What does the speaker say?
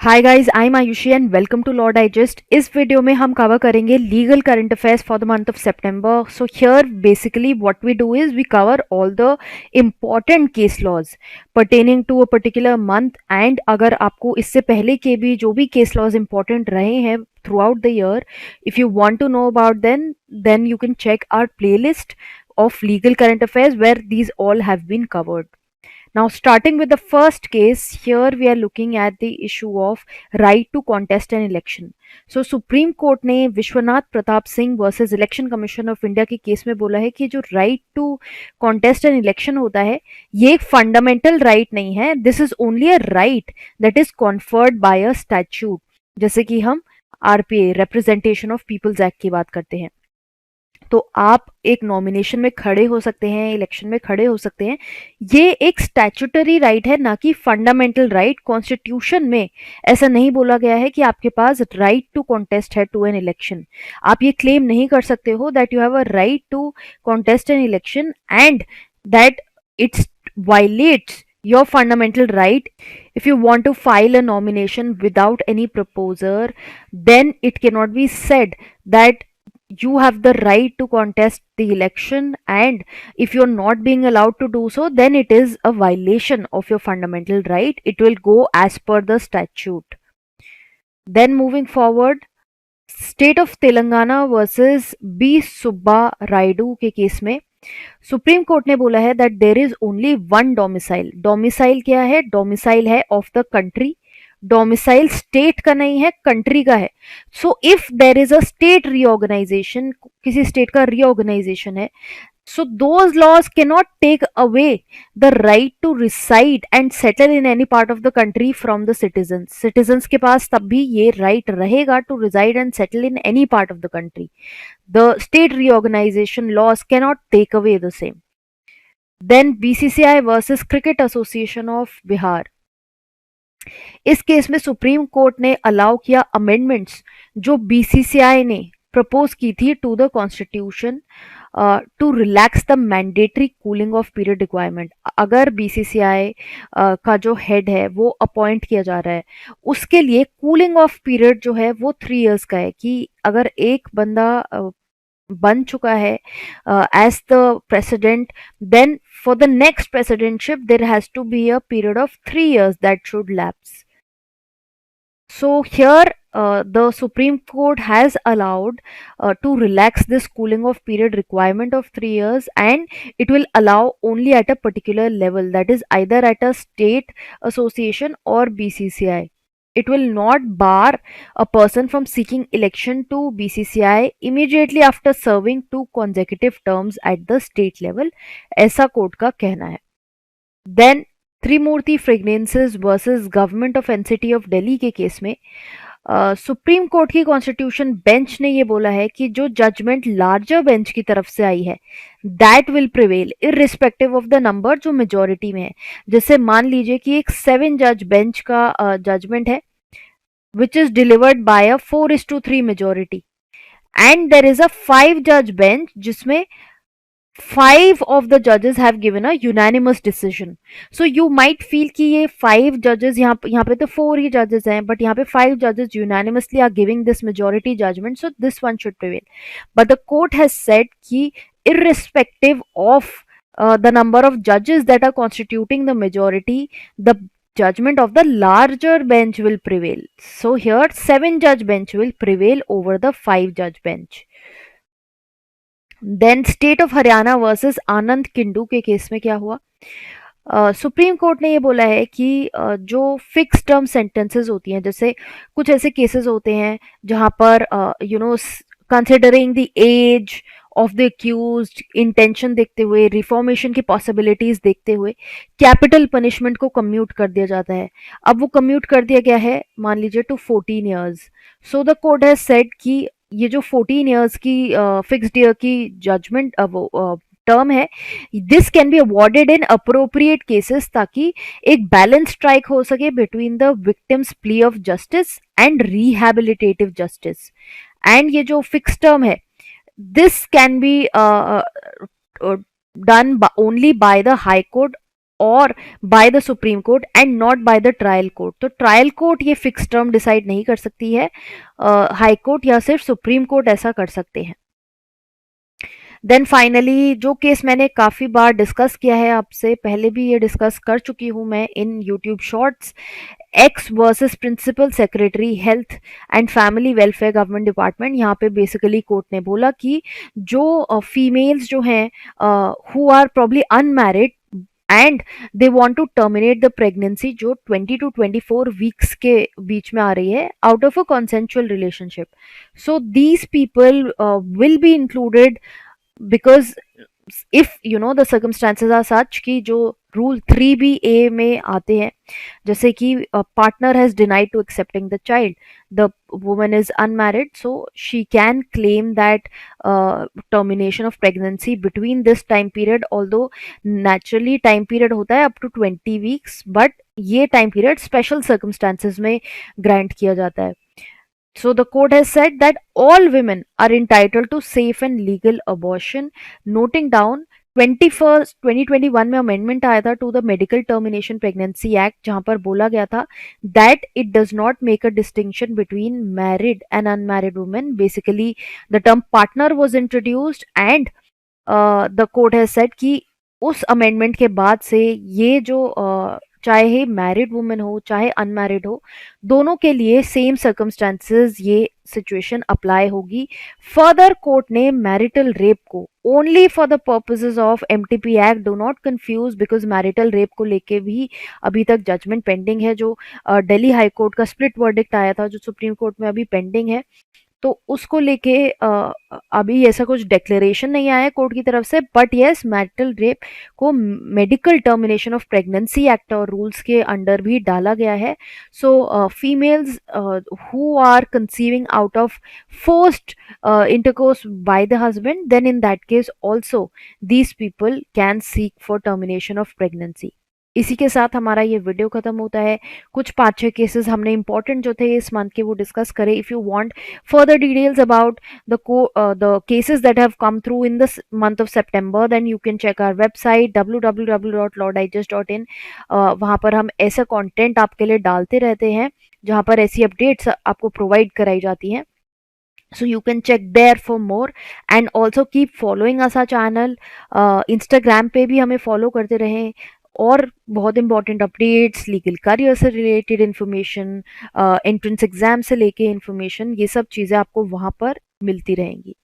Hi guys, I am Ayushi and welcome to law digest. इस video में हम cover करेंगे legal current affairs for the month of September. So here basically what we do is we cover all the important case laws pertaining to a particular month. And अगर आपको इससे पहले के भी जो भी केस लॉज इंपॉर्टेंट रहे हैं throughout the year, if you want to know about then you can check our playlist of legal current affairs where these all have been covered. Now, starting with the first case, here we are looking at the issue of right to contest an election. So, Supreme court ने Vishwanath Pratap Singh versus election commission of India के case में बोला है कि जो right to contest an election होता है, ये एक फंडामेंटल राइट नहीं है. This is only a right that is conferred by a statute. जैसे कि हम RPA, representation of peoples act की बात करते हैं. तो आप एक नॉमिनेशन में खड़े हो सकते हैं, इलेक्शन में खड़े हो सकते हैं. ये एक स्टैट्यूटरी राइट है, ना कि फंडामेंटल राइट. कॉन्स्टिट्यूशन में ऐसा नहीं बोला गया है कि आपके पास राइट टू कॉन्टेस्ट है टू एन इलेक्शन. आप ये क्लेम नहीं कर सकते हो that you have a right to contest an election and that it's violates your fundamental right. If you want to file a nomination without any proposer, then it cannot be said that you have the right to contest the election, and if you're not being allowed to do so, then it is a violation of your fundamental right. It will go as per the statute. Then moving forward, state of Telangana versus B Subba Rayudu के case में supreme court ने बोला है that there is only one domicile. Domicile क्या है? Domicile है of the country. Domicile state का नहीं है, कंट्री का है. So if there is a state reorganization, किसी स्टेट का रीऑर्गेनाइजेशन है, so those laws cannot take away the right to reside and settle in any part of the country from the citizens. Citizens के पास तब भी ये right रहेगा to reside and settle in any part of the country. The state reorganization laws cannot take away the same. Then BCCI versus Cricket Association of Bihar. इस case में supreme court ने allow किया amendments जो BCCI ने propose की थी to the constitution to relax the mandatory cooling off period requirement. अगर BCCI का जो हेड है वो अपॉइंट किया जा रहा है, उसके लिए कूलिंग ऑफ पीरियड जो है वो 3 years का है. कि अगर एक बंदा बन चुका है as the president, then for the next presidentship there has to be a period of 3 years that should lapse. So here the Supreme Court has allowed to relax this cooling off period requirement of 3 years, and it will allow only at a particular level, that is either at a state association or BCCI. It will not bar a person from seeking election to BCCI immediately after serving 2 consecutive terms at the state level. ऐसा court का कहना है. Then Trimurti fragrances versus government of NCT of Delhi के case में supreme court की constitution bench ने ये बोला है कि जो जजमेंट लार्जर बेंच की तरफ से आई है that will prevail irrespective of the number जो मेजोरिटी में है. जैसे मान लीजिए कि एक 7 जज बेंच का जजमेंट है which is delivered by a 4:3 majority, and there is a 5 judge bench जिसमें 5 of the judges have given a unanimous decision. So you might feel कि ये 5 judges, यहाँ पे तो 4 ही judges हैं, but यहाँ पे 5 judges unanimously are giving this majority judgment, so this one should prevail. But the court has said कि irrespective of the number of judges that are constituting the majority, the judgment of the larger bench will prevail. So here 7 judge bench will prevail over the 5 judge bench. Then state of Haryana versus Anand Kindoo के case में क्या हुआ? Supreme court ने ये बोला है कि जो फिक्स टर्म सेंटेंसेस होती हैं, जैसे कुछ ऐसे केसेस होते हैं जहां पर considering the age of the accused, intention देखते हुए, रिफॉर्मेशन की पॉसिबिलिटीज देखते हुए कैपिटल पनिशमेंट को कम्यूट कर दिया जाता है. अब वो कम्यूट कर दिया गया है मान लीजिए to 14 years. So the court has said कि ये जो 14 years की फिक्स्ड ईयर की जजमेंट वो टर्म है, this can be awarded in appropriate cases ताकि एक बैलेंस स्ट्राइक हो सके between the victims plea of justice and rehabilitative justice. And ये जो फिक्स टर्म है, this can be done only by the high court और by the Supreme Court and not by the trial court. तो trial court ये fix term decide नहीं कर सकती है, हाई कोर्ट या सिर्फ सुप्रीम कोर्ट ऐसा कर सकते हैं। देन फाइनली जो केस मैंने काफ़ी बार डिस्कस किया है आपसे, पहले भी ये डिस्कस कर चुकी हूँ मैं in YouTube shorts, X versus principal secretary health and family welfare government department. यहाँ पे बेसिकली कोर्ट ने बोला कि जो फीमेल्स जो हैं who are probably unmarried and they want to terminate the pregnancy जो 20 to 24 वीक्स के बीच में आ रही है out of a consensual relationship, so these people will be included because if you know the circumstances are such कि जो rule 3B(a) में आते हैं, जैसे कि partner has denied to accepting the child, the woman is unmarried, so she can claim that termination of pregnancy between this time period, although naturally time period होता है up to 20 weeks, but ये time period special circumstances में grant किया जाता है। So the court has said that all women are entitled to safe and legal abortion, noting down 2021 में amendment आया था to the medical termination pregnancy act, जहां पर बोला गया था that it does not make a distinction between married and unmarried women. Basically the term partner was introduced and the court has said कि उस अमेंडमेंट के बाद से ये जो चाहे मैरिड वुमेन हो चाहे अनमैरिड हो, दोनों के लिए सेम सर्कमस्टांसेस ये सिचुएशन अप्लाई होगी। फर्दर कोर्ट ने मैरिटल रेप को only for the purposes of MTP act, do not confuse, because marital rape को लेके भी अभी तक जजमेंट पेंडिंग है। जो दिल्ली हाई कोर्ट का स्प्लिट वर्डिक्ट आया था जो सुप्रीम कोर्ट में अभी पेंडिंग है, तो उसको लेके अभी ऐसा कुछ डिक्लेरेशन नहीं आया है कोर्ट की तरफ से, बट यस मैरिटल रेप को medical termination of pregnancy act और रूल्स के अंडर भी डाला गया है। So females who are conceiving out of forced intercourse by the husband, then in that case also these people can seek for termination of pregnancy. इसी के साथ हमारा ये वीडियो खत्म होता है। कुछ 5-6 केसेस हमने इंपॉर्टेंट जो थे इस मंथ के वो डिस्कस करें। If you want further details about the cases that have come through in this month of September, then you can check our website www.lawdigest.in। वहाँ पर हम ऐसा कंटेंट आपके लिए डालते रहते हैं जहाँ पर ऐसी अपडेट्स आपको प्रोवाइड कराई जाती हैं। So you can check there for more and also keep following us our channel। Instagram पे भी हमें फॉलो करते रहें और बहुत इंपॉर्टेंट अपडेट्स, लीगल करियर से रिलेटेड इन्फॉर्मेशन, एंट्रेंस एग्जाम से लेके इन्फॉर्मेशन, ये सब चीज़ें आपको वहाँ पर मिलती रहेंगी।